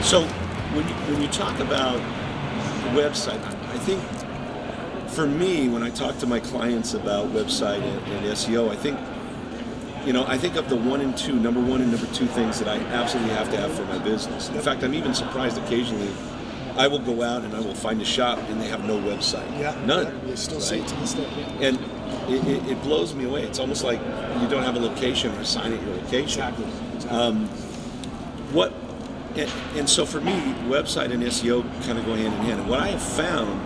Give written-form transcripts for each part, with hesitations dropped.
So when you talk about the website, I think for me, when I talk to my clients about website and SEO, I think of the number one and number two things that I absolutely have to have for my business. In fact, I'm even surprised occasionally I will go out and I will find a shop and they have no website. Yeah. None. Yeah, you still see it to this day. And it blows me away. It's almost like you don't have a location or a sign at your location. Exactly. And so for me, website and SEO kind of go hand in hand. And what I have found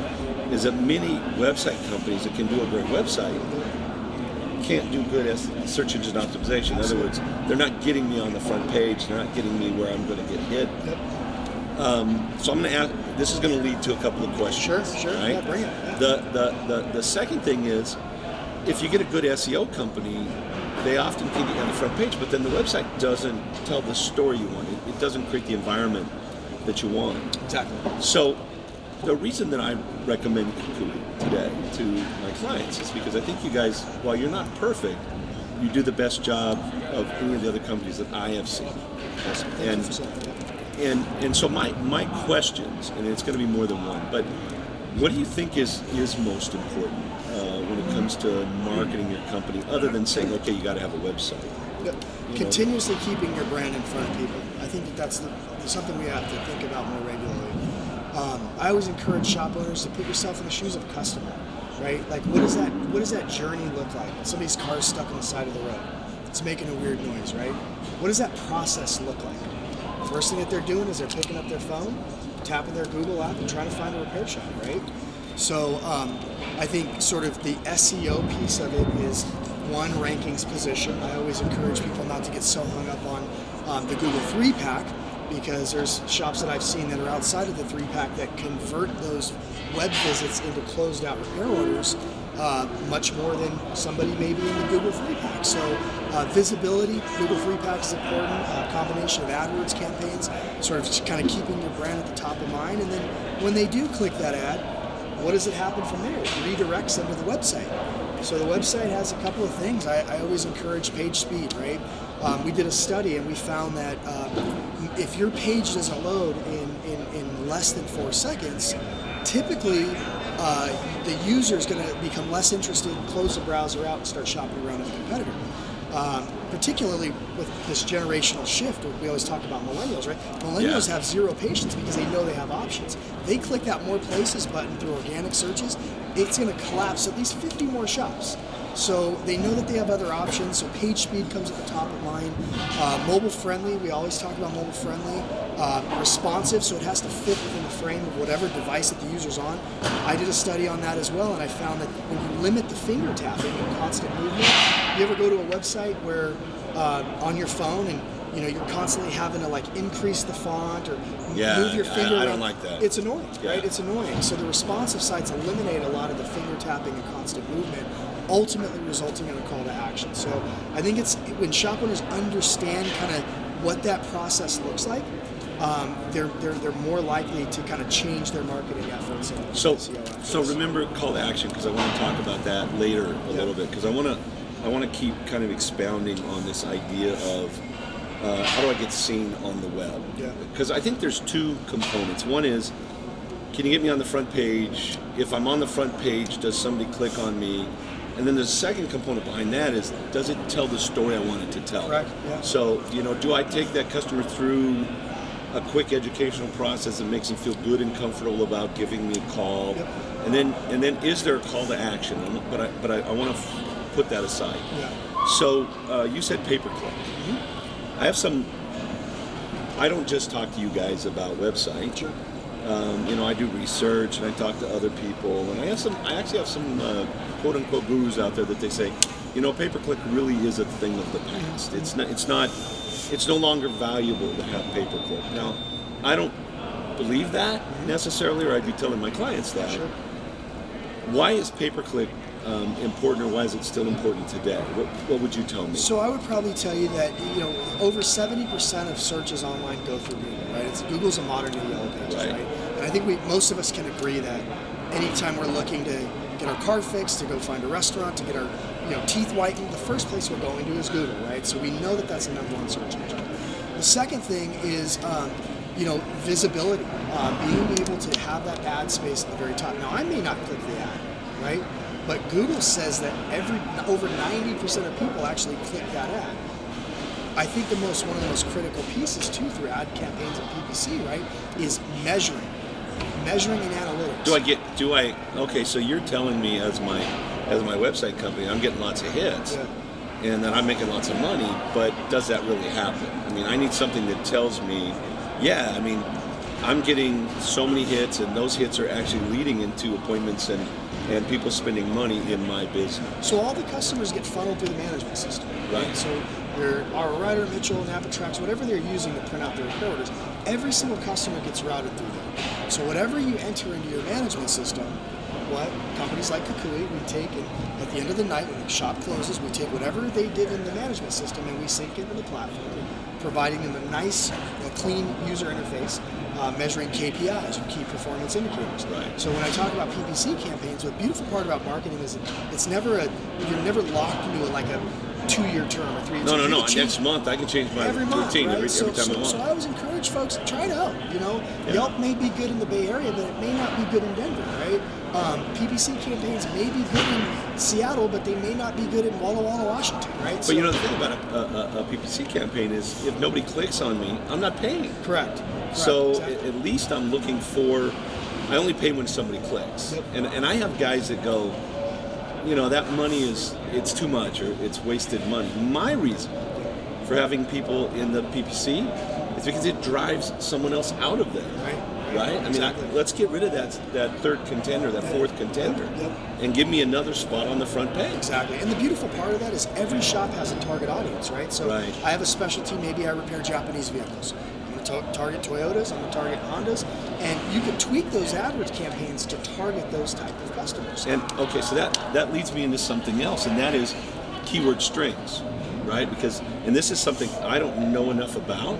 is that many website companies that can do a great website can't do good search engine optimization. In other words, they're not getting me on the front page. They're not getting me where I'm going to get hit. Yep. So I'm going to ask. This is going to lead to a couple of questions. Sure. Right? Yeah, bring it. The second thing is, if you get a good SEO company, they often can get you on the front page, but then the website doesn't tell the story you want. It doesn't create the environment that you want. Exactly. So the reason that I recommend KuKui today to my clients is because I think you guys, while you're not perfect, you do the best job of any of the other companies that I have seen. And so my questions, and it's going to be more than one, but what do you think is most important when it comes to marketing your company, other than saying, okay, you got to have a website? Yep. Continuously keeping your brand in front of people. I think that's something we have to think about more regularly. I always encourage shop owners to put yourself in the shoes of a customer, right? Like, what does that journey look like? Somebody's car's stuck on the side of the road. It's making a weird noise, right? What does that process look like? First thing that they're doing is they're picking up their phone, tapping their Google app, and trying to find a repair shop, right? So I think sort of the SEO piece of it is one, rankings position. I always encourage people not to get so hung up on the Google 3-pack, because there's shops that I've seen that are outside of the 3-pack that convert those web visits into closed out repair orders much more than somebody maybe in the Google 3-pack. So visibility, Google 3-pack is important, a combination of AdWords campaigns, sort of just kind of keeping your brand at the top of mind. And then when they do click that ad, what does it happen from there? It redirects them to the website. So the website has a couple of things. I always encourage page speed, right? We did a study and we found that if your page doesn't load in less than 4 seconds, typically the user is going to become less interested, close the browser out, and start shopping around at the competitor. Particularly with this generational shift, we always talk about millennials, right? Millennials have zero patience because they know they have options. They click that more places button through organic searches, it's going to collapse at least 50 more shops. So they know that they have other options, so page speed comes at the top of mind. Mobile friendly, we always talk about mobile friendly. Responsive, so it has to fit within the frame of whatever device that the user's on. I did a study on that as well, and I found that when you limit the finger tapping and constant movement, you ever go to a website where on your phone and you're constantly having to like increase the font or move your finger around. I don't like that. It's annoying, right? It's annoying. So the responsive sites eliminate a lot of the finger tapping and constant movement, ultimately resulting in a call to action. So I think it's when shop owners understand kind of what that process looks like, they're more likely to kind of change their marketing efforts. So remember call to action, because I want to talk about that later a little bit, because I want to keep kind of expounding on this idea of how do I get seen on the web? Because I think there's two components. One is, can you get me on the front page? If I'm on the front page, does somebody click on me? And then the second component behind that is, does it tell the story I want it to tell? Correct. Yeah. So, do I take that customer through a quick educational process that makes them feel good and comfortable about giving me a call? Yep. And then is there a call to action? But I want to put that aside. Yeah. So you said pay-per-click. I have some. I don't just talk to you guys about websites. Sure. I do research and I talk to other people, and I actually have some quote-unquote gurus out there that they say, pay-per-click really is a thing of the past. It's no longer valuable to have pay-per-click. Now, I don't believe that necessarily, or I'd be telling my clients that. Sure. Why is pay-per-click important, or why is it still important today? What would you tell me? So I would probably tell you that over 70% of searches online go through Google, right? Google's a modern day Yellow Pages, right? And I think most of us can agree that anytime we're looking to get our car fixed, to go find a restaurant, to get our teeth whitened, the first place we're going to is Google, right? So we know that that's the #1 search engine. The second thing is, visibility, being able to have that ad space at the very top. Now, I may not click the ad, right? But Google says that over 90% of people actually click that ad. I think one of the most critical pieces too through ad campaigns and PPC, right, is measuring and analytics. Okay, so you're telling me as my website company, I'm getting lots of hits. Yeah. And that I'm making lots of money, but does that really happen? I mean, I need something that tells me, yeah, I mean, I'm getting so many hits, and those hits are actually leading into appointments and people spending money in my business. So all the customers get funneled through the management system. Right. So our Ryder, Mitchell, Napatrax, whatever they're using to print out their repair orders, every single customer gets routed through there. So whatever you enter into your management system, what companies like KuKui, we take, and at the end of the night when the shop closes, we take whatever they did in the management system and we sync it into the platform, providing them a nice, clean user interface, measuring KPIs and key performance indicators. Right. So when I talk about PPC campaigns, the beautiful part about marketing is you're never locked into like a 2-year term or 3-year term. No. Next month I can change my routine every time I want. So I always encourage folks to try it out. Yelp may be good in the Bay Area, but it may not be good in Denver, right? PPC campaigns may be good in Seattle, but they may not be good in Walla Walla, Washington, right? But the thing about a PPC campaign is if nobody clicks on me, I'm not paying. Correct. So exactly. At least I'm looking for, I only pay when somebody clicks. Yep. And I have guys that go, that money it's too much or it's wasted money. My reason for having people in the PPC is because it drives someone else out of there. Right? Exactly. I mean, let's get rid of that third contender, that fourth contender, and give me another spot on the front page. Exactly. And the beautiful part of that is every shop has a target audience, right? So I have a specialty, maybe I repair Japanese vehicles. I'm going to target Toyotas, I'm going to target Hondas, and you can tweak those AdWords campaigns to target those type of customers. And okay, so that leads me into something else, and that is keyword strings, right? And this is something I don't know enough about,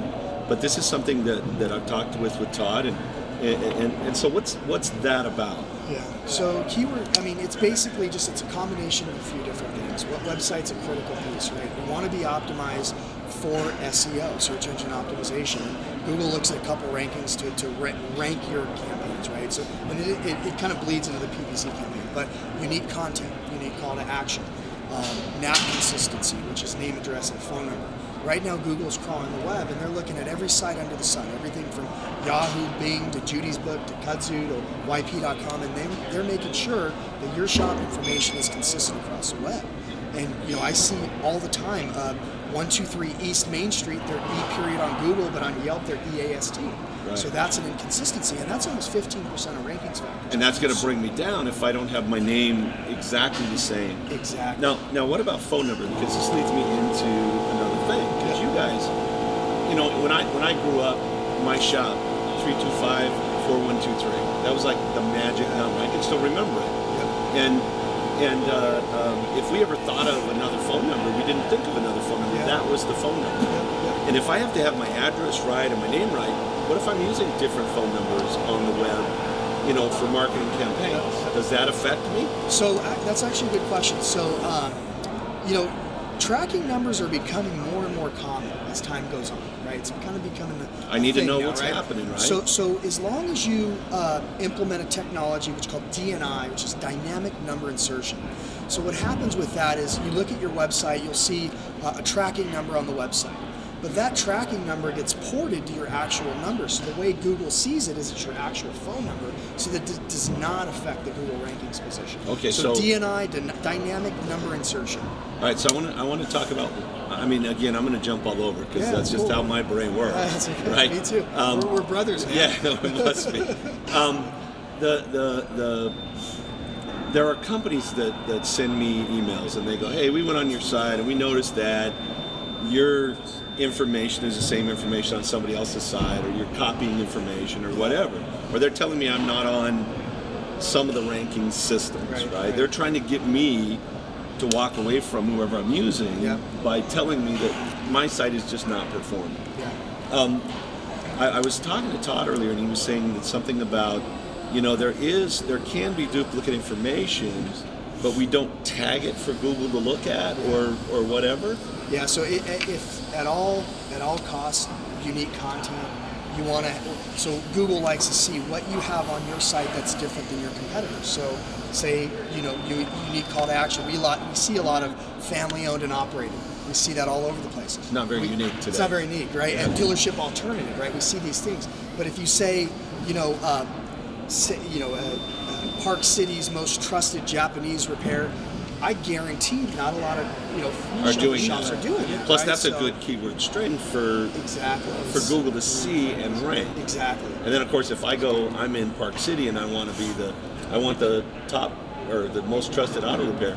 but this is something that I've talked with Todd, and so what's that about? Yeah. So keyword, it's basically it's a combination of a few different things. What website's a critical piece, right? We want to be optimized for SEO, search engine optimization. Google looks at a couple rankings to rank your campaigns, right? So and it kind of bleeds into the PPC campaign, but unique content, unique call to action, NAP consistency, which is name, address, and phone number. Right now, Google's crawling the web, and they're looking at every site under the sun, everything from Yahoo, Bing, to Judy's Book, to Kudzu, to YP.com, and they're making sure that your shop information is consistent across the web. And I see all the time, 123 East Main Street, they're E period on Google, but on Yelp they're EAST. Right. So that's an inconsistency, and that's almost 15% of rankings factors. And that's going to bring me down if I don't have my name exactly the same. Exactly. Now what about phone number? Because this leads me into another thing. Because you guys, when I grew up, my shop 325-4123. That was like the magic number. I can still remember it. Yep. And if we ever thought of another phone number, we didn't think of another phone number. That was the phone number. And if I have to have my address right and my name right, what if I'm using different phone numbers on the web, for marketing campaigns? Does that affect me? So that's actually a good question. So, tracking numbers are becoming more and more common as time goes on, right? It's kind of becoming I need to know now, what's happening, right? So as long as you implement a technology which is called DNI, which is dynamic number insertion. So what happens with that is you look at your website, you'll see a tracking number on the website. But that tracking number gets ported to your actual number. So the way Google sees it is it's your actual phone number, so that it does not affect the Google rankings position. Okay, so DNI, dynamic number insertion. All right, so I want to talk about. Again, I'm going to jump all over because that's just how my brain works. That's okay. Right? Me too. We're brothers, man. Yeah, it must be. There are companies that send me emails and they go, "Hey, we went on your site and we noticed that your information is the same information on somebody else's site, or you're copying information, or whatever." Or they're telling me I'm not on some of the ranking systems, right? They're trying to get me to walk away from whoever I'm using by telling me that my site is just not performing. I was talking to Todd earlier, and he was saying that something about, there can be duplicate information, but we don't tag it for Google to look at or whatever. Yeah, so if at all costs, unique content, You want to, so Google likes to see what you have on your site that's different than your competitors. So say, you know, you need call to action. We see a lot of family owned and operated. We see that all over the place. It's not very unique today. It's not very unique, right? And dealership alternative, right? We see these things. But if you say, you know, Park City's most trusted Japanese repair, I guarantee not a lot of shops are doing it. Plus, right? that's a good keyword string for Google to see and rank. Exactly. And then, of course, if I'm in Park City and I want the top or the most trusted auto repair.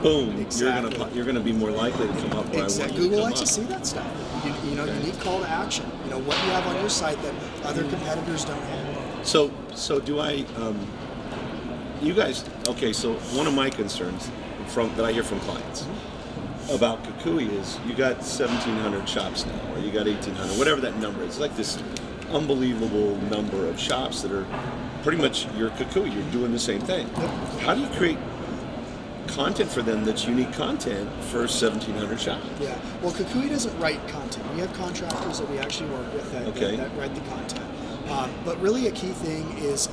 Boom! Exactly. You're gonna be more likely to come up where I want you to Google come likes up. to see that stuff. You need call to action. You know what you have on your site that other competitors don't have. So do I? You guys, okay, so one of my concerns that I hear from clients about KuKui is you got 1,700 shops now, or you got 1,800, whatever that number is. It's like this unbelievable number of shops that are pretty much your KuKui. You're doing the same thing. How do you create content for them that's unique content for 1,700 shops? Yeah, well, KuKui doesn't write content. We have contractors that we actually work with that write the content. But really a key thing is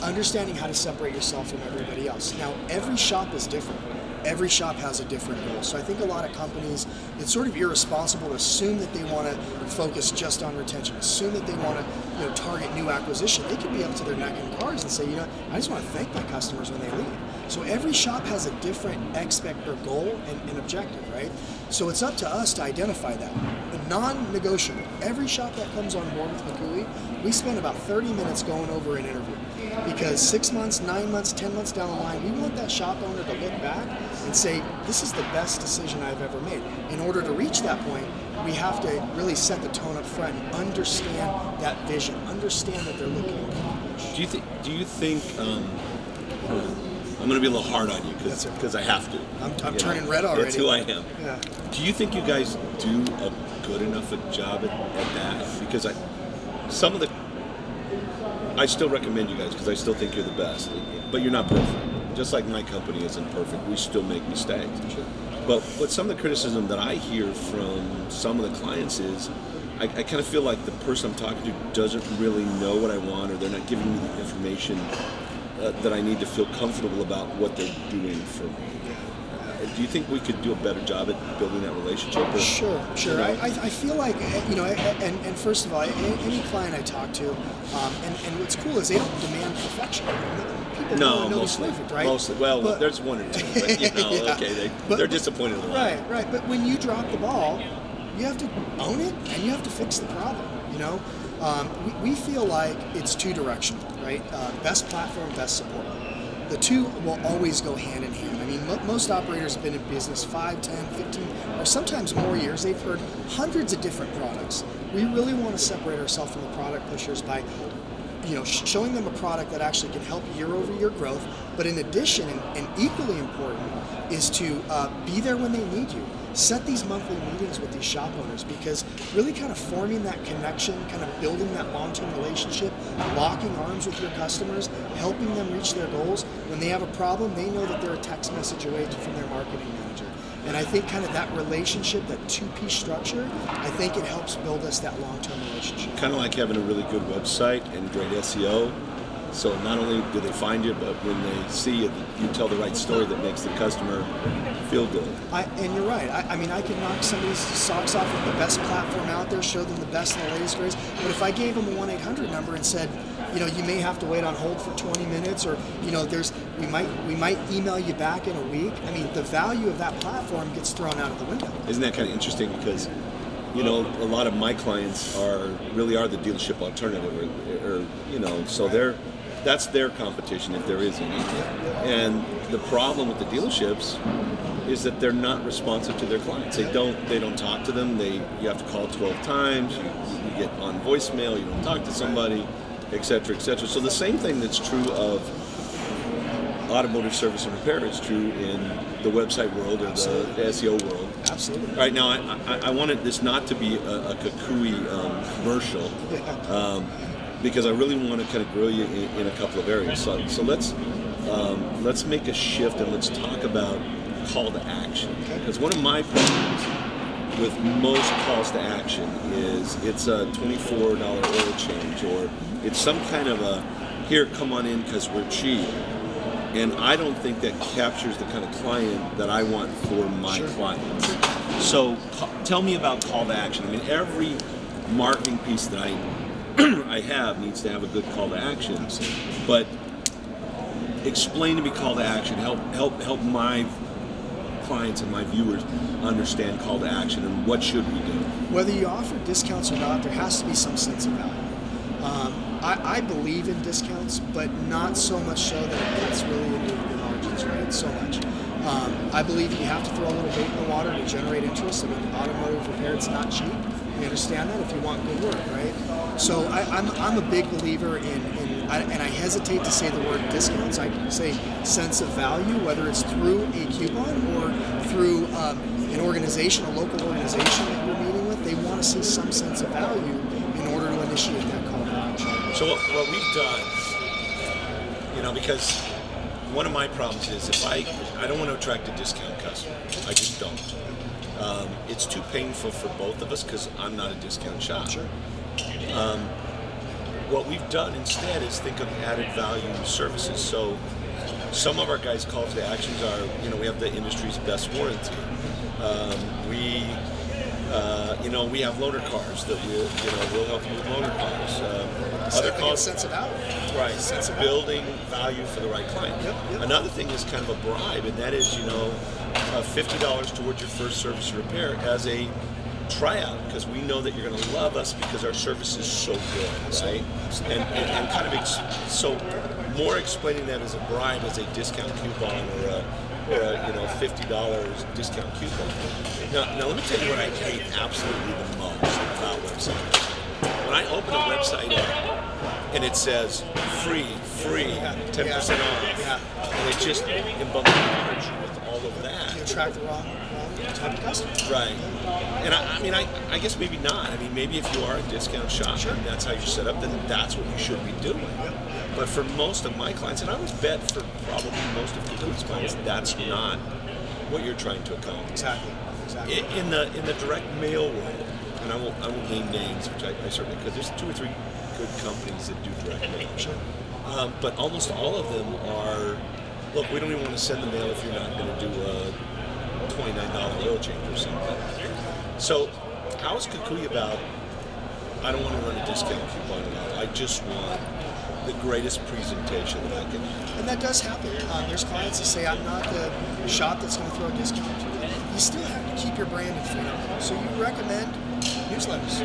understanding how to separate yourself from everybody else. Now, every shop is different. Every shop has a different goal. So I think a lot of companies, it's sort of irresponsible to assume that they want to focus just on retention, assume that they want to target new acquisition. They could be up to their neck in cars and say, I just want to thank my customers when they leave. So every shop has a different goal and objective, right? So it's up to us to identify that. The non-negotiable, every shop that comes on board with KuKui, we spend about 30 minutes going over an interview. Because 6 months, 9 months, 10 months down the line, we want that shop owner to look back and say, this is the best decision I've ever made. In order to reach that point, we have to really set the tone up front and understand that vision, understand that they're looking to accomplish. Do you think I'm going to be a little hard on you because I have to. I'm turning red already. That's who I am. Yeah. Do you think you guys do a good enough a job at that? Because I still recommend you guys because I still think you're the best, but you're not perfect. Just like my company isn't perfect, we still make mistakes. Sure. But some of the criticism that I hear from some of the clients is, I kind of feel like the person I'm talking to doesn't really know what I want, or they're not giving me the information that I need to feel comfortable about what they're doing for me. Do you think we could do a better job at building that relationship? Or, sure. I feel like, and first of all, any client I talk to, and what's cool is they don't demand perfection. People don't know it's perfect, right? Mostly. Well, there's one or two, but okay, they're disappointed a lot. Right. But when you drop the ball, you have to own it and you have to fix the problem. We feel like it's two directional, right? Best platform, best support. The two will always go hand in hand. I mean, most operators have been in business 5, 10, 15, or sometimes more years. They've heard hundreds of different products. We really want to separate ourselves from the product pushers by showing them a product that actually can help year-over-year growth, but in addition, and equally important, is to be there when they need you. Set these monthly meetings with these shop owners, because really kind of forming that connection, kind of building that long-term relationship, locking arms with your customers, helping them reach their goals. When they have a problem, they know that they're a text message away from their marketing manager. And I think kind of that relationship, that two-piece structure, I think it helps build us that long-term relationship. Kind of like having a really good website and great SEO. So not only do they find you, but when they see you, you tell the right story that makes the customer feel good. And you're right. I mean, I could knock somebody's socks off with the best platform out there, show them the best and the latest greatest. But if I gave them a 1-800 number and said, you may have to wait on hold for 20 minutes, or we might email you back in a week. I mean, the value of that platform gets thrown out of the window. Isn't that kind of interesting? Because a lot of my clients really are the dealership alternative, or so that's their competition, if there is any. And the problem with the dealerships is that they're not responsive to their clients. They don't talk to them. You have to call 12 times. You get on voicemail. You don't talk to somebody, et cetera, et cetera. So the same thing that's true of automotive service and repair is true in the website world or the SEO world. Absolutely. All right, now I wanted this not to be a KuKui commercial. Because I really want to kind of grow you in a couple of areas. So let's make a shift and let's talk about call to action. Because one of my problems with most calls to action is it's a $24 oil change, or it's some kind of a, here, come on in because we're cheap. And I don't think that captures the kind of client that I want for my clients. So tell me about call to action. I mean, every marketing piece that I have needs to have a good call to action. But explain to me call to action. Help my clients and my viewers understand call to action and what should we do. Whether you offer discounts or not, there has to be some sense of value. I believe in discounts, but not so much so that it gets really into the margins, right? So much. I believe you have to throw a little bait in the water to generate interest. I mean, automotive repair, it's not cheap. You understand that if you want good work, right? So I'm a big believer and I hesitate to say the word discounts. I say sense of value, whether it's through a coupon or through an organization, a local organization that you're meeting with. They want to see some sense of value in order to initiate that call to action. So what we've done, because one of my problems is if I don't want to attract a discount customer. I just don't. It's too painful for both of us because I'm not a discount shop. Sure. What we've done instead is think of added value services. So some of our guys' calls to actions are, we have the industry's best warranty. We have loaner cars that we'll help you with loaner cars. Other calls, sense of value. Right. Sense of Building value for the right client. Yep. Another thing is kind of a bribe, and that is, $50 towards your first service or repair as a tryout, because we know that you're going to love us because our service is so good, right? And kind of so more explaining that as a bribe, as a discount coupon or a $50 discount coupon. Now let me tell you what I hate absolutely the most about websites. When I open a website up and it says free, 10% off, and it just bombards you with all of that. You attract the wrong type of customer. Right. And I guess maybe not. I mean, maybe if you are a discount shop and that's how you're set up, then that's what you should be doing. But for most of my clients, and I would bet for probably most of KuKui's clients, that's not what you're trying to accomplish. Exactly. In the direct mail world, and I won't name names, which I certainly could. There's 2 or 3 good companies that do direct mail. Sure. But almost all of them are, look, we don't even want to send the mail if you're not going to do a $29 oil change or something. So how is KuKui about, I don't want to run a discount coupon at all. I just want the greatest presentation that I can have. And that does happen. There's clients that say, I'm not the shop that's going to throw a discount. You still have to keep your brand in front. So you recommend newsletters,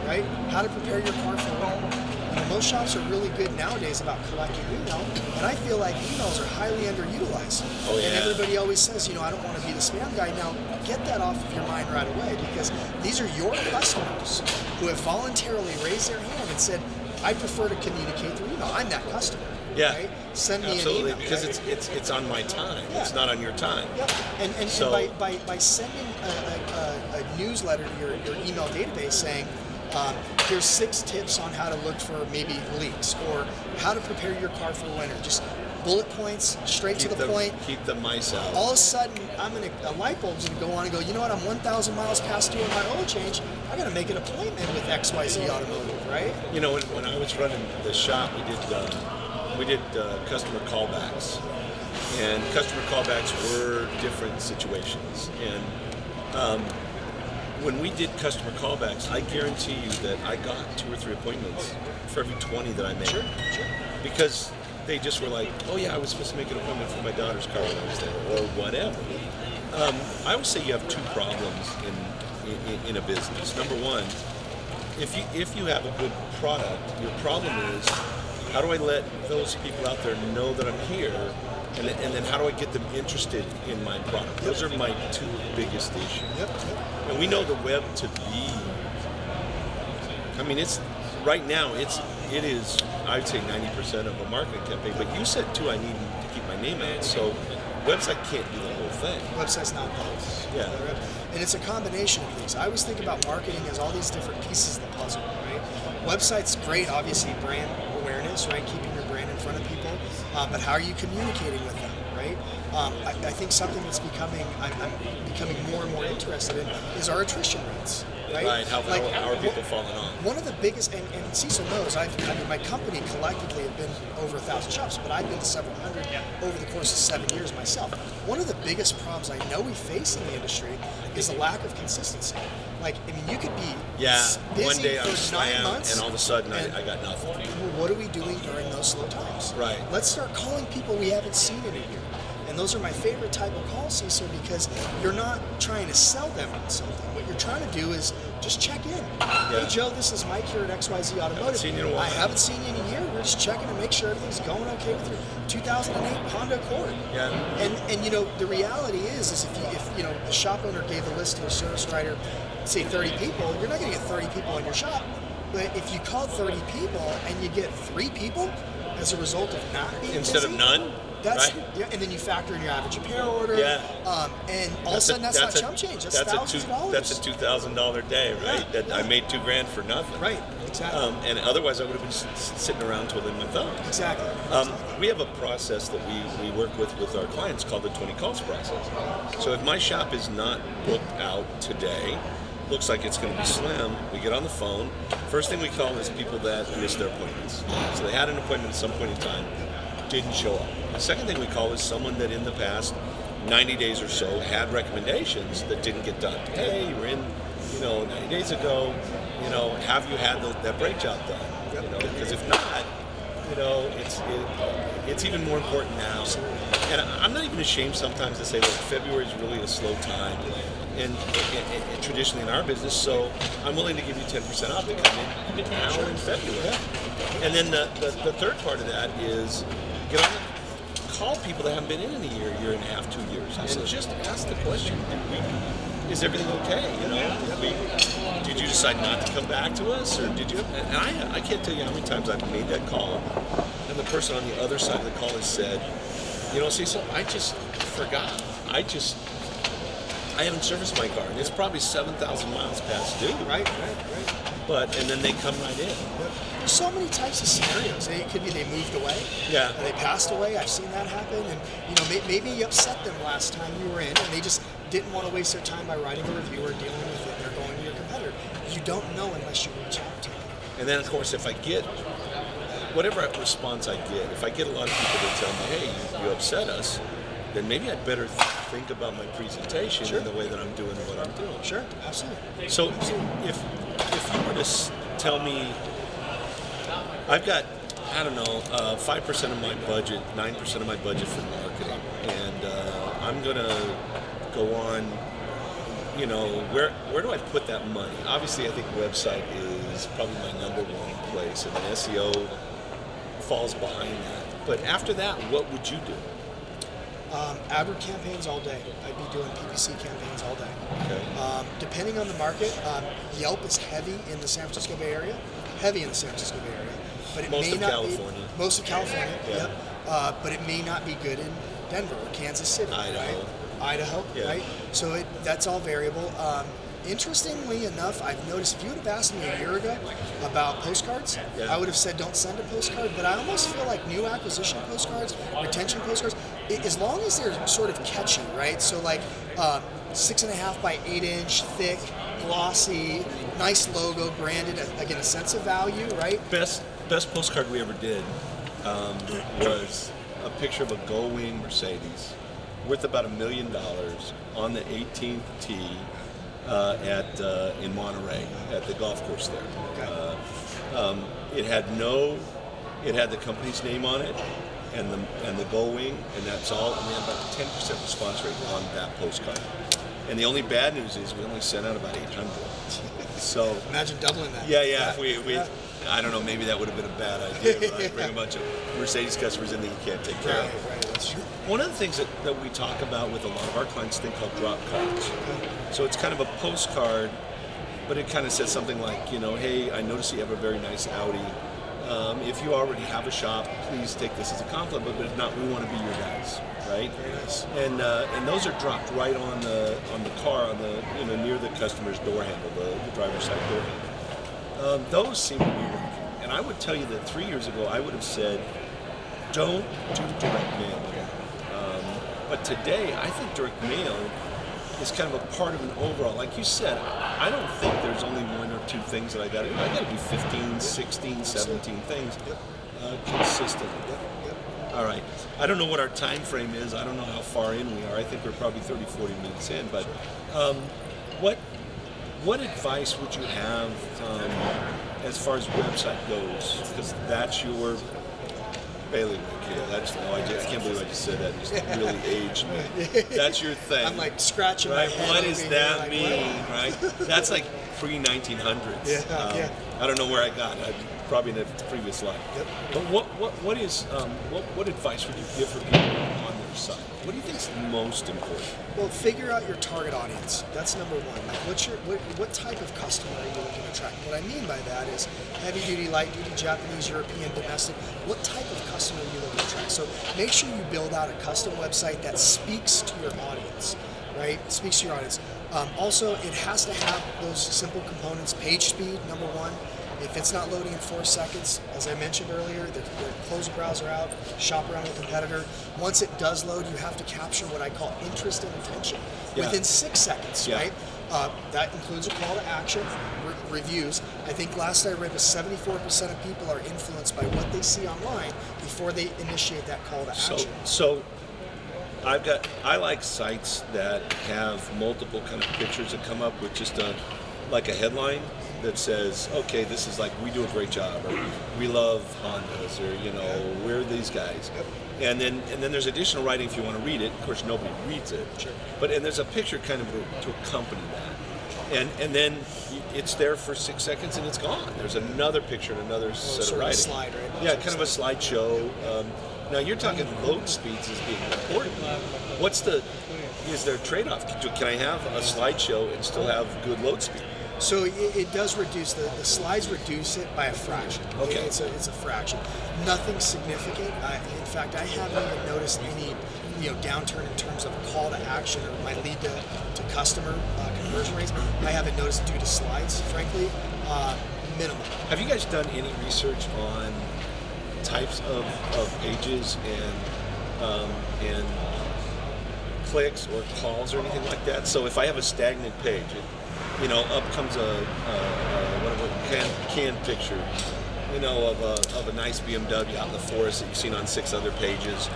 right? How to prepare your car for winter. Most shops are really good nowadays about collecting email, and I feel like emails are highly underutilized. Oh, yeah. And everybody always says, I don't want to be the spam guy. Now, get that off of your mind right away, because these are your customers who have voluntarily raised their hand and said, I prefer to communicate through email. I'm that customer. Yeah, right? Send me absolutely, an email. because right? it's on my time. Yeah. It's not on your time. Yep. And so, by sending a newsletter to your email database saying, here's 6 tips on how to look for maybe leaks, or how to prepare your car for winter. Just bullet points, straight to the point. Keep the mice out. All of a sudden, a light bulb's going to go on and go, you know what, I'm 1,000 miles past due on my oil change. I got to make an appointment with XYZ Automotive, right? When I was running the shop, we did customer callbacks. And customer callbacks were different situations. And when we did customer callbacks, I guarantee you that I got 2 or 3 appointments for every 20 that I made. Sure. Because they just were like, oh yeah, I was supposed to make an appointment for my daughter's car when I was there, or whatever. I would say you have 2 problems in a business. Number one, if you have a good product, your problem is, how do I let those people out there know that I'm here? And then how do I get them interested in my product? Those are my 2 biggest issues. Yep. And we know the web to be, right now it is, I'd say 90% of a marketing campaign, but you said too, I need to keep my name out, so website can't do the whole thing. Website's not both. Yeah. And it's a combination of things. I always think about marketing as all these different pieces of the puzzle, right? Website's great, obviously, brand awareness, right? Keeping your brand in front of people, but how are you communicating with them, right? I think something that's I'm becoming more and more interested in is our attrition rates. Right? How are people falling off? One of the biggest, and Cecil knows, I mean, my company collectively have been over 1,000 shops, but I've been to several hundred over the course of 7 years myself. One of the biggest problems I know we face in the industry is the lack of consistency. Like, I mean, you could be busy one day for I'm 9 slammed, months, and all of a sudden I got nothing. Well, what are we doing during those slow times? Right. Let's start calling people we haven't seen in a year. And those are my favorite type of calls, Cecil, because you're not trying to sell them on something. What you're trying to do is just check in. Hey, Joe, this is Mike here at XYZ Automotive. I haven't seen you in a year. We're just checking to make sure everything's going okay with your 2008 Honda Accord. Yeah. And you know, the reality is if you know the shop owner gave a list to a service writer, say 30 people, you're not going to get 30 people in your shop. But if you call 30 people and you get 3 people as a result of not being instead busy, of none. That's, right? Yeah, and then you factor in your average repair order. Yeah. And all of a sudden, that's not chump change. That's thousands of dollars. That's a $2,000 day, right? Yeah. I made $2,000 for nothing. Right. Exactly. And otherwise, I would have been sitting around twiddling my thumbs. Exactly. We have a process that we work with our clients called the 20 calls process. So if my shop is not booked out today, looks like it's going to be slim, we get on the phone. First thing we call is people that missed their appointments. So they had an appointment at some point in time, didn't show up. The second thing we call is someone that in the past 90 days or so had recommendations that didn't get done. Hey, you were in, 90 days ago, have you had that brake job done? Because if not, it's even more important now. And I'm not even ashamed sometimes to say, look, February is really a slow time. And traditionally in our business, so I'm willing to give you 10% off to come in now in February. And then the third part of that is get on call people that haven't been in a year and a half, 2 years, and just ask the question: is everything okay? Did you decide not to come back to us, or did you? And I can't tell you how many times I've made that call, and the person on the other side of the call has said, Cecil, I just forgot. I haven't serviced my car, and it's probably 7,000 miles past due. Right. And then they come right in. There's so many types of scenarios. It could be they moved away. Yeah. Or they passed away. I've seen that happen. And maybe you upset them last time you were in, and they just didn't want to waste their time by writing a review or dealing with it. They're going to your competitor. You don't know unless you reach out to them. And then, of course, if I get whatever response I get, if I get a lot of people that tell me, "Hey, you upset us," then maybe I'd better think about my presentation and the way that I'm doing what I'm doing. Sure, absolutely. So if you were to tell me, I've got, 5% of my budget, 9% of my budget for marketing, and I'm gonna go on, where do I put that money? Obviously, I think website is probably my number one place, and then SEO falls behind that. But after that, what would you do? AdWord campaigns all day. I'd be doing PPC campaigns all day. Okay. Depending on the market, Yelp is heavy in the San Francisco Bay Area. But it Most may of not California. be most of California. Yeah. Yep. But it may not be good in Denver or Kansas City, Idaho, Yeah. right? So that's all variable. Interestingly enough, I've noticed if you would have asked me a year ago about postcards, I would have said don't send a postcard, but I almost feel like new acquisition postcards, retention postcards, as long as they're sort of catchy, right? So like 6.5 by 8 inch, thick, glossy, nice logo, branded, again, a sense of value, right? Best postcard we ever did was a picture of a Gullwing Mercedes worth about $1 million on the 18th tee in Monterey at the golf course there. Okay. It had the company's name on it and the Gullwing, and that's all. And we had about a 10% response rate on that postcard. And the only bad news is we only sent out about 800. So imagine doubling that. Yeah. If we I don't know, maybe that would have been a bad idea, right? Bring a bunch of Mercedes customers in that you can't take care of. Right, that's true. One of the things that we talk about with a lot of our clients, a thing called drop cards. So it's kind of a postcard, but it kind of says something like, hey, I notice you have a very nice Audi. If you already have a shop, please take this as a compliment, but if not, we want to be your guys, right? Very nice. And those are dropped right on the car, near the customer's door handle, the driver's side door handle. Those seem to be working. And I would tell you that 3 years ago, I would have said, don't do direct mail. But today, I think direct mail is kind of a part of an overall. Like you said, I don't think there's only one or two things that I got to do. I got to do 15, 16, 17 things consistently. All right. I don't know what our time frame is. I don't know how far in we are. I think we're probably 30, 40 minutes in. But what advice would you have as far as website goes? Because that's your bailiwick here. I can't believe I just said that. Just really aged me. That's your thing. I'm like scratching my head. What does that like, mean, right? That's like pre-1900s. Yeah. I don't know where I got it. Probably in a previous life. Yep. But what advice would you give for people on their site? What do you think is most important? Well, figure out your target audience. That's number one. Like, what type of customer are you looking to attract? What I mean by that is heavy duty, light duty, Japanese, European, domestic. What type of customer are you looking to attract? So make sure you build out a custom website that speaks to your audience, right? Speaks to your audience. Also, it has to have those simple components. Page speed, number one. If it's not loading in 4 seconds, as I mentioned earlier, close the browser out, shop around with a competitor. Once it does load, you have to capture what I call interest and attention within 6 seconds, right? That includes a call to action, reviews. I think last I read was 74% of people are influenced by what they see online before they initiate that call to action. So I like sites that have multiple kind of pictures that come up with just like a headline that says, okay, this is like, we do a great job, or we love Hondas, or we're these guys. And then there's additional writing if you want to read it. Of course, nobody reads it. Sure. And there's a picture kind of to accompany that. And then it's there for 6 seconds and it's gone. There's another picture and another set of writing. Slide, right? Yeah, kind of a slideshow. Now you're talking load speeds as being important. Is there a trade-off? Can I have a slideshow and still have good load speed? So it does reduce, the slides reduce it by a fraction. Okay. It's a fraction. Nothing significant. In fact, I haven't even noticed any downturn in terms of call to action or my lead to customer conversion rates. I haven't noticed due to slides, frankly. Minimal. Have you guys done any research on types of pages and clicks or calls or anything like that? So if I have a stagnant page, up comes a canned picture, of a nice BMW out in the forest that you've seen on 6 other pages,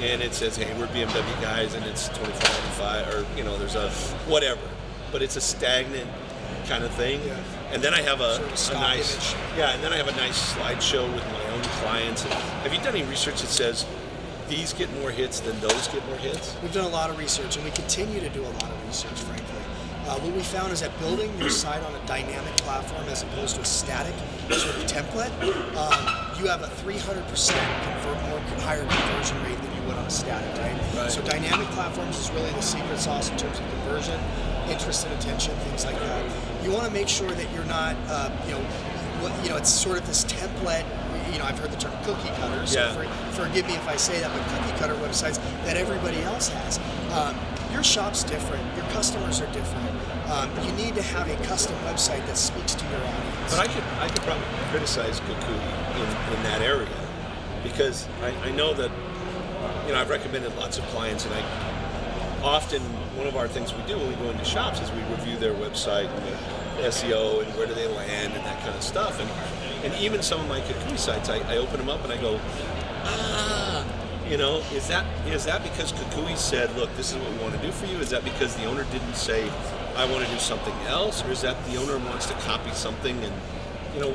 and it says, "Hey, we're BMW guys," and it's $24.95, or there's a whatever, but it's a stagnant kind of thing. Yeah. And then I have a nice image. and then I have a nice slideshow with my own clients. Have you done any research that says these get more hits than those get more hits? We've done a lot of research, and we continue to do a lot of research, frankly. What we found is that building your site on a dynamic platform as opposed to a static sort of template, you have a 300% higher conversion rate than you would on a static, right? So dynamic platforms is really the secret sauce in terms of conversion, interest and attention, things like that. You want to make sure that you're not, it's sort of this template. I've heard the term cookie cutter, so forgive me if I say that, but cookie cutter websites that everybody else has. Your shop's different. Your customers are different. You need to have a custom website that speaks to your audience. But I could probably criticize KuKui in that area, because I know that I've recommended lots of clients, and often one of our things we do when we go into shops is we review their website and their SEO and where do they land and that kind of stuff. And even some of my KuKui sites, I open them up and I go, is that because KuKui said, look, this is what we want to do for you? Is that because the owner didn't say, I want to do something else? Or is that the owner wants to copy something? And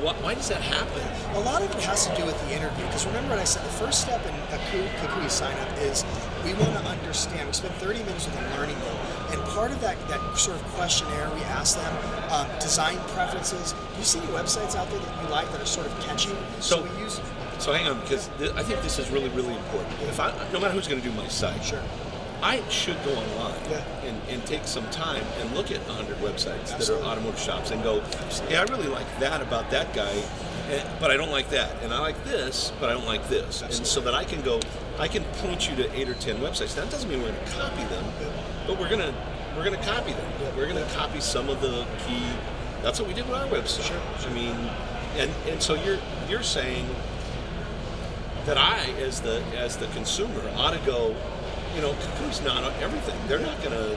why does that happen? A lot of it has to do with the interview, because remember what I said, the first step in a KuKui sign-up is we want to understand. We spend 30 minutes with them learning them, and part of that sort of questionnaire we ask them, design preferences. Do you see any websites out there that you like that are sort of catchy? So we use. So hang on, because I think this is really, really important. No matter who's going to do my site, I should go online and take some time and look at 100 websites that are automotive shops and go, yeah, I really like that about that guy, but I don't like that. And I like this, but I don't like this. And so that I can point you to 8 or 10 websites. That doesn't mean we're going to copy them, but we're going to copy them. We're going to copy some of the key. That's what we did with our website. I mean, and so you're saying that I, as the consumer, ought to go, you know, KuKui's not on everything. They're not going to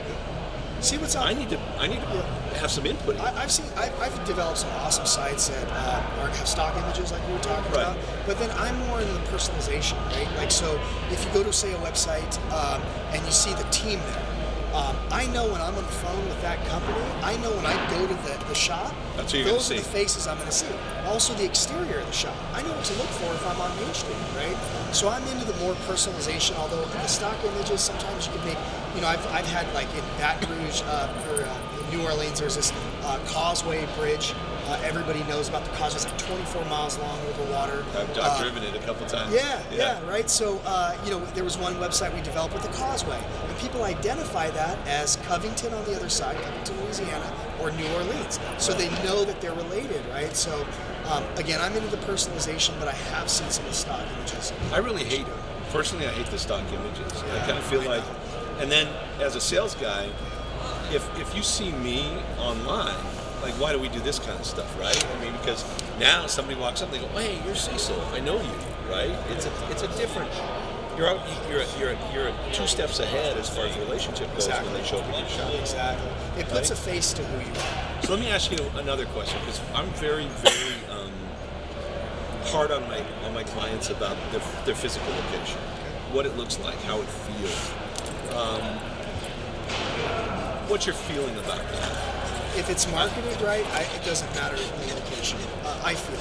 see what's up. I need to have some input. I've developed some awesome sites that have stock images like we were talking about, but then I'm more into the personalization, right? Like, so if you go to, say, a website and you see the team there, I know when I'm on the phone with that company, I know when I go to the shop, that's what you're those are the faces I'm going to see. Also the exterior of the shop. I know what to look for if I'm on Main Street, right? So I'm into the more personalization, although the stock images, sometimes you can make, you know, I've had, like, in Baton Rouge, or in New Orleans, there's this causeway bridge. Everybody knows about the causeway. It's like 24 miles long over water. I've driven it a couple times. Yeah, right? So, you know, there was one website we developed with the causeway, and people identify that as Covington on the other side, Covington, Louisiana, or New Orleans. So they know that they're related, right? So, again, I'm into the personalization, but I have seen some of the stock images. I really hate, personally, I hate the stock images. I kind of feel like, and then as a sales guy, if you see me online, like, why do we do this kind of stuff, right? I mean, because now somebody walks up and they go, "Hey, you're Cecil. I know you," right? It's a different. You're 2 steps ahead as far as relationship goes when they show up at your shop. Exactly. It puts a face to who you are. So let me ask you another question, because I'm very, very hard on my clients about their physical location, what it looks like, how it feels. What's your feeling about that? If it's marketed right, it doesn't matter the location. I feel.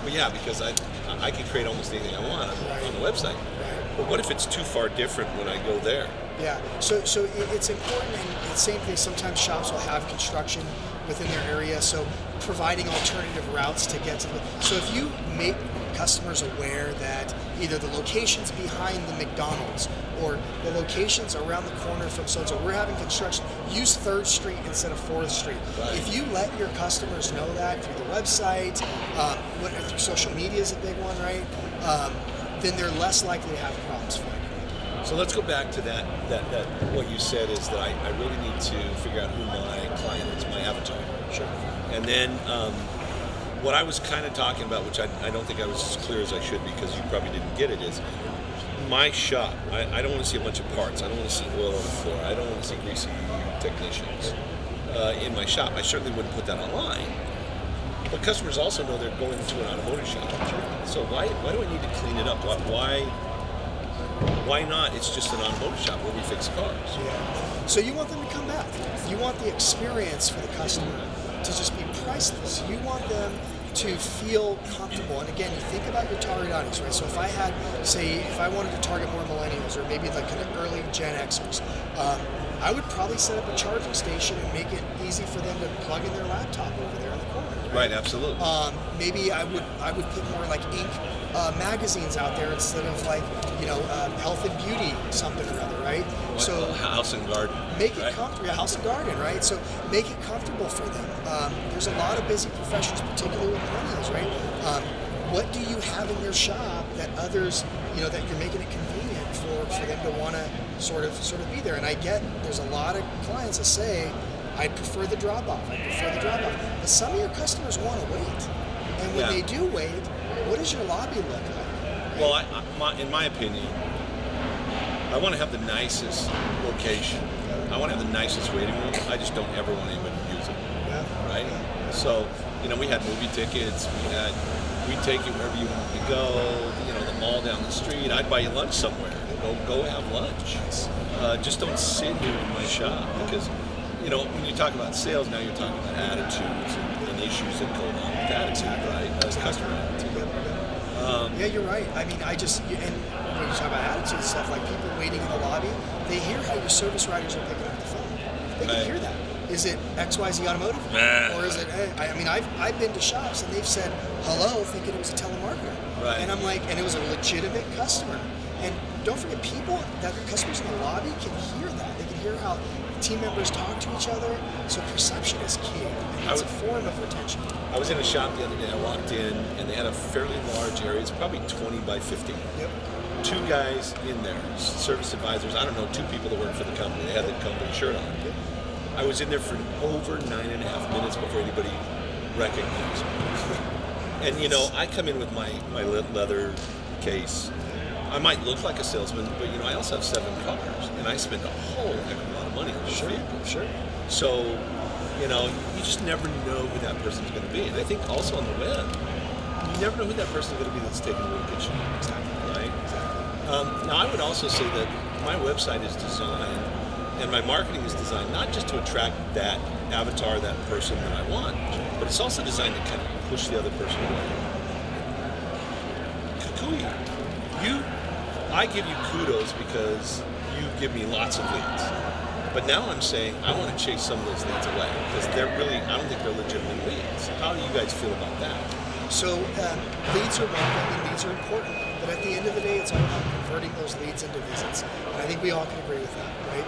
Well, yeah, because I can create almost anything I want on the website. Right. But what if it's too far different when I go there? Yeah. So it's important, and the same thing. Sometimes shops will have construction within their area, so providing alternative routes to get to the. So if you make customers aware that either the location's behind the McDonald's or the location's around the corner from so-and-so, we're having construction, use 3rd Street instead of 4th Street. Right. If you let your customers know that through the website, through social media is a big one, right? Then they're less likely to have problems finding it. So let's go back to that what you said is that I really need to figure out who my client is, my avatar. Sure. And then what I was kind of talking about, which I don't think I was as clear as I should because you probably didn't get it, is my shop. I don't want to see a bunch of parts. I don't want to see oil on the floor. I don't want to see greasy technicians in my shop. I certainly wouldn't put that online. But customers also know they're going into an automotive shop. So why do I need to clean it up? Why not? It's just an automotive shop where we fix cars. Yeah. So you want them to come back. You want the experience for the customer to just be priceless. You want them to feel comfortable. And again, you think about your target audience, right? So if I had, say, if I wanted to target more millennials or maybe like kind of early Gen Xers, I would probably set up a charging station and make it easy for them to plug in their laptop over there in the corner. Right, absolutely. Maybe I would put more like ink magazines out there instead of like, you know, health and beauty something or other, right? So house and garden. Make it comfortable. Yeah, house and garden, right? So make it comfortable for them. There's a lot of busy professions, particularly with millennials, right? What do you have in your shop that others, you know, that you're making it convenient for them to want to sort of be there? And I get there's a lot of clients that say, I prefer the drop-off. But some of your customers want to wait. And when they do wait, what does your lobby look like? Right? Well, in my opinion, I want to have the nicest location. I want to have the nicest waiting room. I just don't ever want anyone to use it. Yeah. Right? Yeah. So, you know, we had movie tickets. We'd take you wherever you wanted to go. You know, the mall down the street. I'd buy you lunch somewhere. Go have lunch. Just don't sit here in my shop because, you know, when you talk about sales, now you're talking about attitudes and issues that go along with attitude, right? As customer attitude. Yeah, you're right. I mean, and when you talk about attitude and stuff, like people waiting in the lobby, they hear how your service riders are picking up the phone. They can hear that. Is it XYZ Automotive? Or is it, I mean, I've been to shops and they've said hello thinking it was a telemarketer. Right. And I'm like, and it was a legitimate customer. And don't forget, customers in the lobby can hear that. They can hear how team members talk to each other. So perception is key. And it's a form of retention. I was in a shop the other day. I walked in and they had a fairly large area. It's probably 20 by 50. Yep. 2 guys in there, service advisors. I don't know, 2 people that work for the company. They had the company shirt on. Yep. I was in there for over 9.5 minutes before anybody recognized me. And you know, I come in with my leather case. I might look like a salesman, but you know, I also have 7 cars, and I spend a whole heck of a lot of money on this vehicle. Sure. So, you know, you just never know who that person's going to be. And I think also on the web, you never know who that person's going to be that's taking a look at you. Exactly. Right? Exactly. Now, I would also say that my website is designed, and my marketing is designed not just to attract that avatar, that person that I want, but it's also designed to kind of push the other person away. KuKui, I give you kudos because you give me lots of leads. But now I'm saying I want to chase some of those leads away because they're really, I don't think they're legitimate leads. How do you guys feel about that? So leads are one thing, and leads are important. But at the end of the day, it's all about converting those leads into visits. And I think we all can agree with that, right?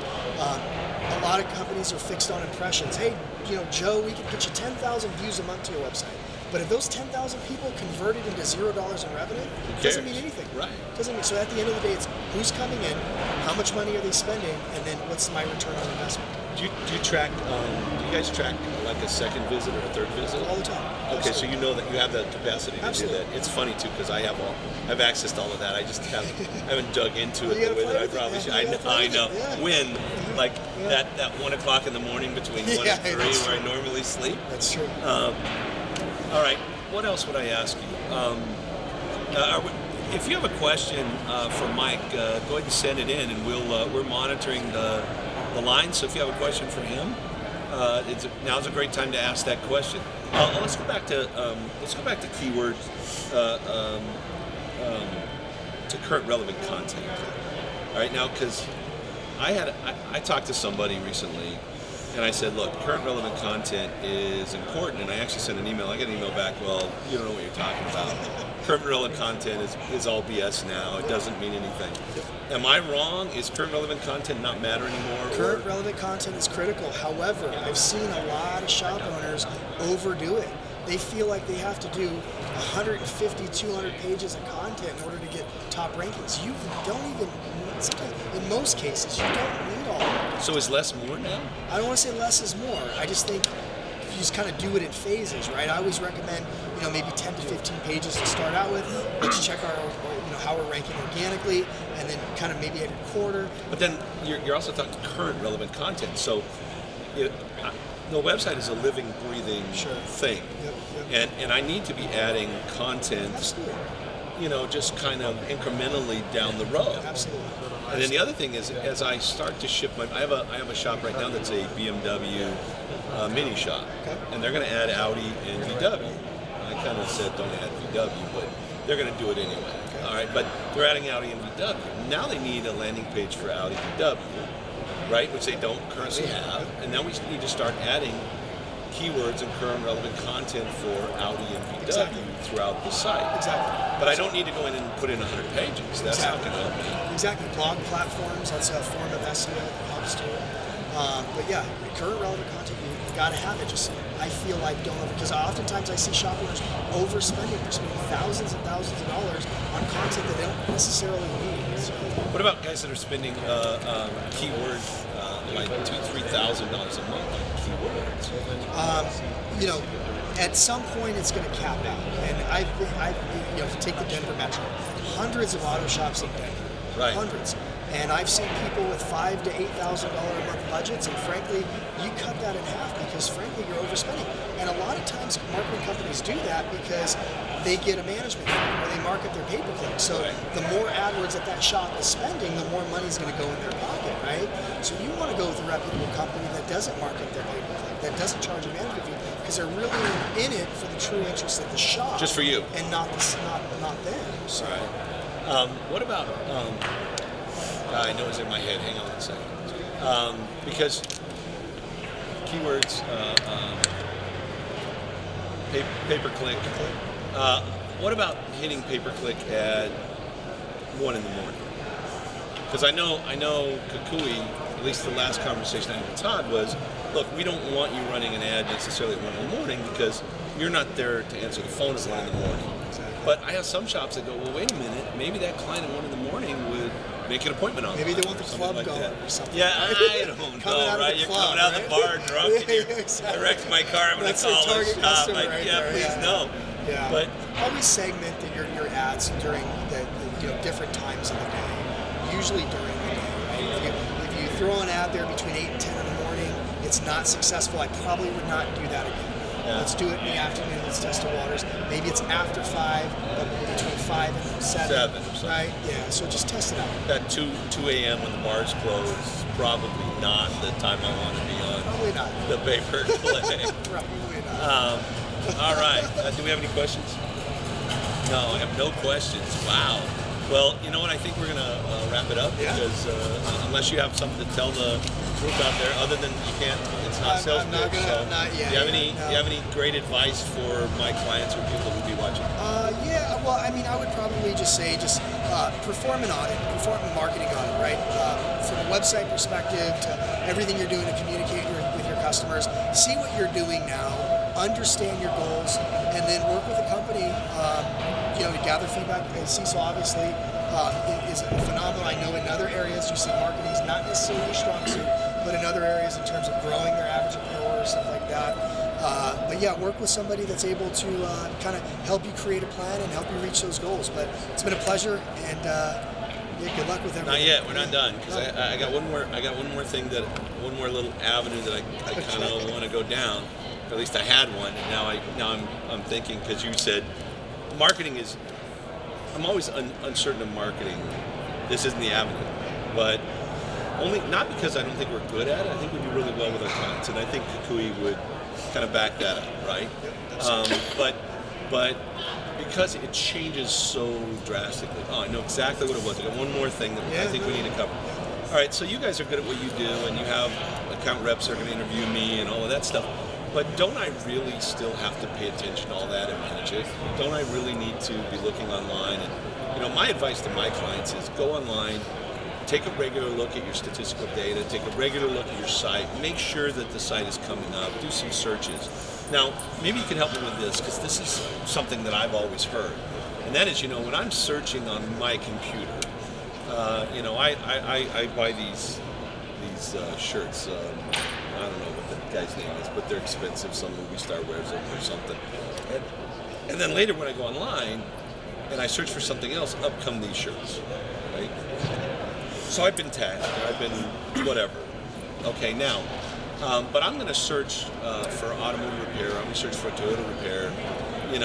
A lot of companies are fixed on impressions. Hey, you know, Joe, we can get you 10,000 views a month to your website. But if those 10,000 people converted into $0 in revenue, it doesn't mean anything. Right. Doesn't mean, so at the end of the day, it's who's coming in, how much money are they spending, and then what's my return on investment. Do you track, do you guys track like a second visit or a third visit? All the time. Okay, so you know that you have the capacity to do that. It's funny too because I have access to all of that. I just haven't dug into it the way that I probably should. I know. Yeah. When, like that 1 o'clock in the morning between 1 and 3 where I normally sleep. That's true. All right. What else would I ask you? If you have a question for Mike, go ahead and send it in, and we're monitoring the line. So if you have a question for him, now's a great time to ask that question. Let's go back to keywords to current relevant content. All right, now because I talked to somebody recently. And I said, look, current relevant content is important. And I actually sent an email. I got an email back, well, you don't know what you're talking about. Current relevant content is all BS now. It doesn't mean anything. Am I wrong? Is current relevant content not matter anymore? Current relevant content is critical. However, I've seen a lot of shop owners overdo it. They feel like they have to do 150, 200 pages of content in order to get top rankings. You don't even, in most cases, you don't need all of it. So is less more now? I don't want to say less is more. I just think you just kind of do it in phases, right? I always recommend, you know, maybe 10 to 15 pages to start out with. Let's check our, you know, how we're ranking organically, and then kind of maybe every quarter. But then you're also talking current relevant content. So the website is a living, breathing thing. Yep. And I need to be adding content, Absolutely. you know, just kind of incrementally down the road. Absolutely. And then the other thing is, as I start to ship I have a shop right now that's a BMW mini shop, and they're going to add Audi and VW. I kind of said don't add VW, but they're going to do it anyway. All right, but they're adding Audi and VW. Now they need a landing page for Audi and VW, right, which they don't currently have, and now we need to start adding keywords and current relevant content for Audi and VW throughout the site. Exactly. But I don't need to go in and put in 100 pages. That's not going to help me. Exactly. Blog platforms, that's a form of SEO that helps too. But yeah, current relevant content, you got to have it. Just, I feel like because oftentimes I see shop owners overspending. They're spending thousands and thousands of dollars on content that they don't necessarily need. So, what about guys that are spending keywords like $2,000-3,000 a month on keywords? You know, at some point it's going to cap out. And I've you know, take the Denver Metro, hundreds of auto shops in Denver, hundreds. And I've seen people with $5,000 to $8,000 a month budgets, and frankly, you cut that in half because frankly you're overspending. And a lot of times marketing companies do that because they get a management fee or they market their pay-per-click. So the more AdWords that shop is spending, the more money is going to go in their pocket, right? So you want to go with a reputable company that doesn't market their pay-per-click, that doesn't charge a management fee, because they're really in it for the true interest of the shop. Just for you. And not them. So. What about, I know it's in my head, hang on a second. Because keywords, pay-per-click. What about hitting pay-per-click at 1 in the morning? Because I know KuKui, at least the last conversation I had with Todd was, look, we don't want you running an ad necessarily at 1 in the morning because you're not there to answer the phone at 1 in the morning. But I have some shops that go, well, wait a minute, maybe that client at 1 in the morning would make an appointment on. Maybe they want the club like going that. Or something. Yeah, I don't know, right? You're coming out of the bar drunk and you're, I wrecked my car, I'm going to call the shop. Like, right yeah, there, please no. Yeah. But always segment your ads during the different times of the day, usually during the day. Right? If you throw an ad there between 8 and 10 in the morning, it's not successful. I probably would not do that again. Yeah. Let's do it in the afternoon. Let's test the waters. Maybe it's after 5, but between 5 and 7. Right? Yeah. So just test it out. That 2 a.m. when the bars close, probably not the time I want to be on. Probably not. The pay-per-click. Probably not. All right. Do we have any questions? No, I have no questions. Wow. Well, you know what? I think we're going to wrap it up because unless you have something to tell the group out there, other than you can't, it's not sales pitch. So not yet. Do you have any great advice for my clients or people who would be watching? Yeah. Well, I mean, I would probably just say perform an audit, perform a marketing audit, right? From a website perspective to everything you're doing to communicate with your customers. See what you're doing now, understand your goals, and then work with a company. To gather feedback. Cecil obviously is phenomenal. I know in other areas you see marketing is not necessarily your strong suit, but in other areas in terms of growing their average repair order, stuff like that. But yeah, work with somebody that's able to kind of help you create a plan and help you reach those goals. But it's been a pleasure, and good luck with everything. Not yet. We're not done because I got one more. I got one more thing one more little avenue that I kind of want to go down. Or at least I had one, and now I'm thinking because you said. Marketing is, I'm always uncertain of marketing. This isn't the avenue, but not because I don't think we're good at it. I think we do really well with our clients, and I think KuKui would kind of back that up, right? But because it changes so drastically. Oh, I know exactly what it was. I got one more thing that I think we need to cover. All right, so you guys are good at what you do, and you have account reps that are going to interview me and all of that stuff. But don't I really still have to pay attention to all that and manage it? Don't I really need to be looking online? And my advice to my clients is go online, take a regular look at your statistical data, take a regular look at your site, make sure that the site is coming up, do some searches. Now, maybe you can help me with this because this is something that I've always heard, and that is, when I'm searching on my computer, I buy these shirts. I don't know what the guy's name is, but they're expensive. Some movie star wears them or something. And then later when I go online and I search for something else, up come these shirts, right? So I've been tagged, I've been whatever. Okay, now, but I'm going to search for automotive repair. I'm going to search for Toyota repair, in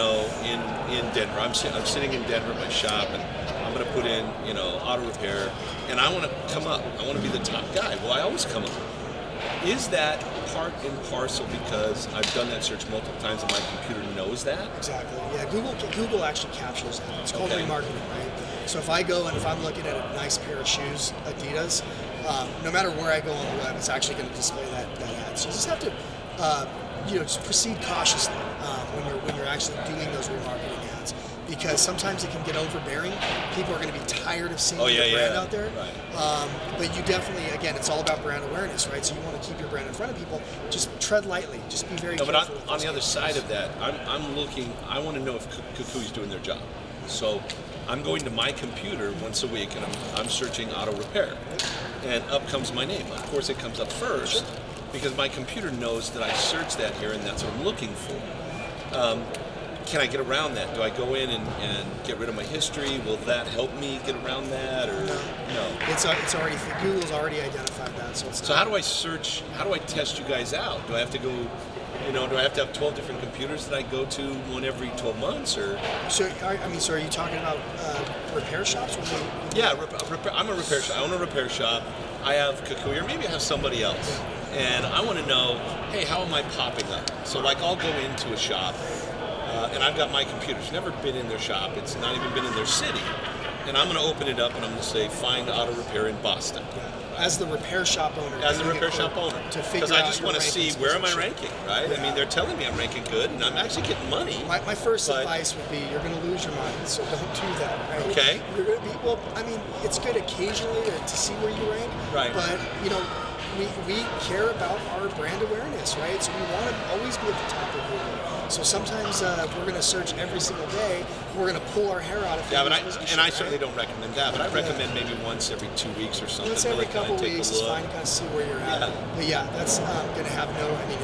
Denver. I'm sitting in Denver at my shop, and I'm going to put in, auto repair, and I want to come up. I want to be the top guy. Well, I always come up. Is that part and parcel because I've done that search multiple times and my computer knows that? Exactly. Yeah, Google actually captures that. It's called remarketing, right? So if I go and if I'm looking at a nice pair of shoes, Adidas, no matter where I go on the web, it's actually going to display that ad. So you just have to, just proceed cautiously when you're actually doing those remarketing ads. Because sometimes it can get overbearing. People are going to be tired of seeing your brand out there. Right. But you definitely, again, it's all about brand awareness, right? So you want to keep your brand in front of people. Just tread lightly. Just be very careful. But on the other side of that, I'm looking. I want to know if KuKui's doing their job. So I'm going to my computer once a week, and I'm searching auto repair, and up comes my name. Of course, it comes up first because my computer knows that I searched that here, and that's what I'm looking for. Can I get around that? Do I go in and get rid of my history? Will that help me get around that, or no? It's already Google's already identified that. So how do I search? How do I test you guys out? Do I have to go? Do I have to have 12 different computers that I go to one every 12 months, or? So are you talking about repair shops? Yeah, I'm a repair shop. I own a repair shop. I have KuKui, or maybe I have somebody else, and I want to know, hey, how am I popping up? So I'll go into a shop. And I've got my computer. It's never been in their shop. It's not even been in their city. And I'm going to open it up and I'm going to say, find auto repair in Boston. As the repair shop owner. As the repair shop owner. Because I just want to see where am I ranking, right? Yeah. I mean, they're telling me I'm ranking good and I'm actually getting money. My first advice would be you're going to lose your mind, so don't do that, right? Okay. You're going to be, it's good occasionally to see where you rank. Right. But, we care about our brand awareness, right? So we want to always be at the top of Google. So sometimes we're going to search every single day. We're going to pull our hair out if I certainly don't recommend that. But I recommend maybe once every 2 weeks or something. Once every couple weeks is fine to kind of see where you're at. But yeah, that's going to have no. I mean,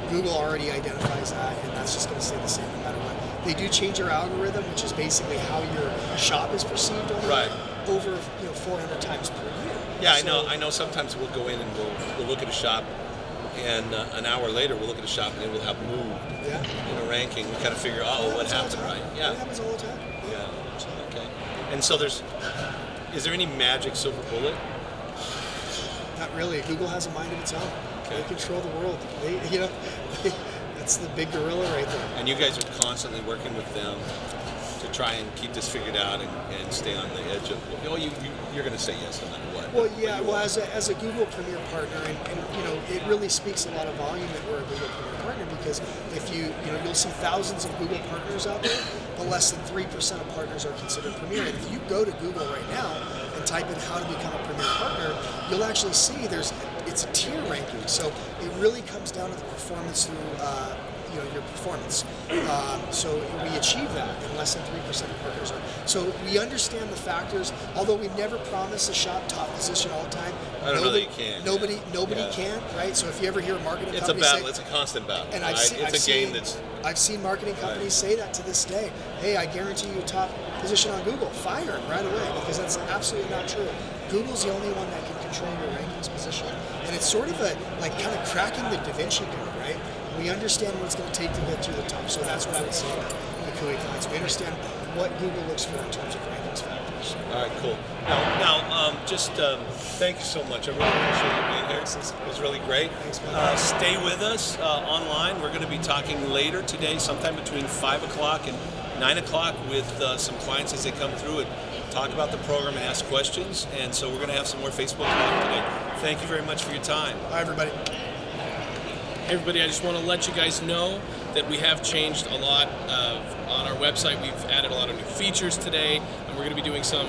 Google already identifies that, and that's just going to stay the same no matter what. They do change your algorithm, which is basically how your shop is perceived over 400 times per year. Yeah, so, I know. Sometimes we'll go in and we'll look at a shop, and an hour later we'll look at a shop and it will have moved in a ranking. We kind of figure, what happened, right? Yeah, it happens all the time. Yeah. Okay. And so is there any magic silver bullet? Not really. Google has a mind of its own. Okay. They control the world. That's the big gorilla right there. And you guys are constantly working with them to try and keep this figured out and stay on the edge of. You're going to say yes no matter what. Well, yeah. Well, as a Google Premier partner, and it really speaks a lot of volume that we're a Google Premier partner, because if you'll see thousands of Google partners out there, but less than 3% of partners are considered Premier. And if you go to Google right now and type in how to become a Premier partner, you'll actually see it's a tier ranking. So it really comes down to the performance through your performance. So we achieve that, and less than 3% of partners are. So we understand the factors. Although we never promise a shop top position all the time. I don't know that you can. Nobody can, right? So if you ever hear a marketing it's company a battle. say, it's a constant battle. And I've seen marketing companies say that to this day. Hey, I guarantee you a top position on Google. Fire them right away, because that's absolutely not true. Google's the only one that can control your rankings position, and it's sort of kind of cracking the Da Vinci code, right? We understand what it's going to take to get to the top, so that's what I would say about the KuKui clients. We understand what Google looks for in terms of rankings factors. All right, cool. Now, thank you so much. I really appreciate you being here. It was really great. Thanks, man. Stay with us online. We're going to be talking later today, sometime between 5 o'clock and 9 o'clock, with some clients as they come through and talk about the program and ask questions. And so we're going to have some more Facebook Live today. Thank you very much for your time. Bye, everybody. Hey everybody, I just want to let you guys know that we have changed a lot on our website. We've added a lot of new features today, and we're going to be doing some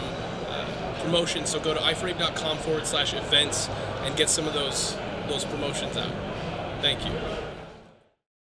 promotions. So go to iframe.com/events and get some of those promotions out. Thank you.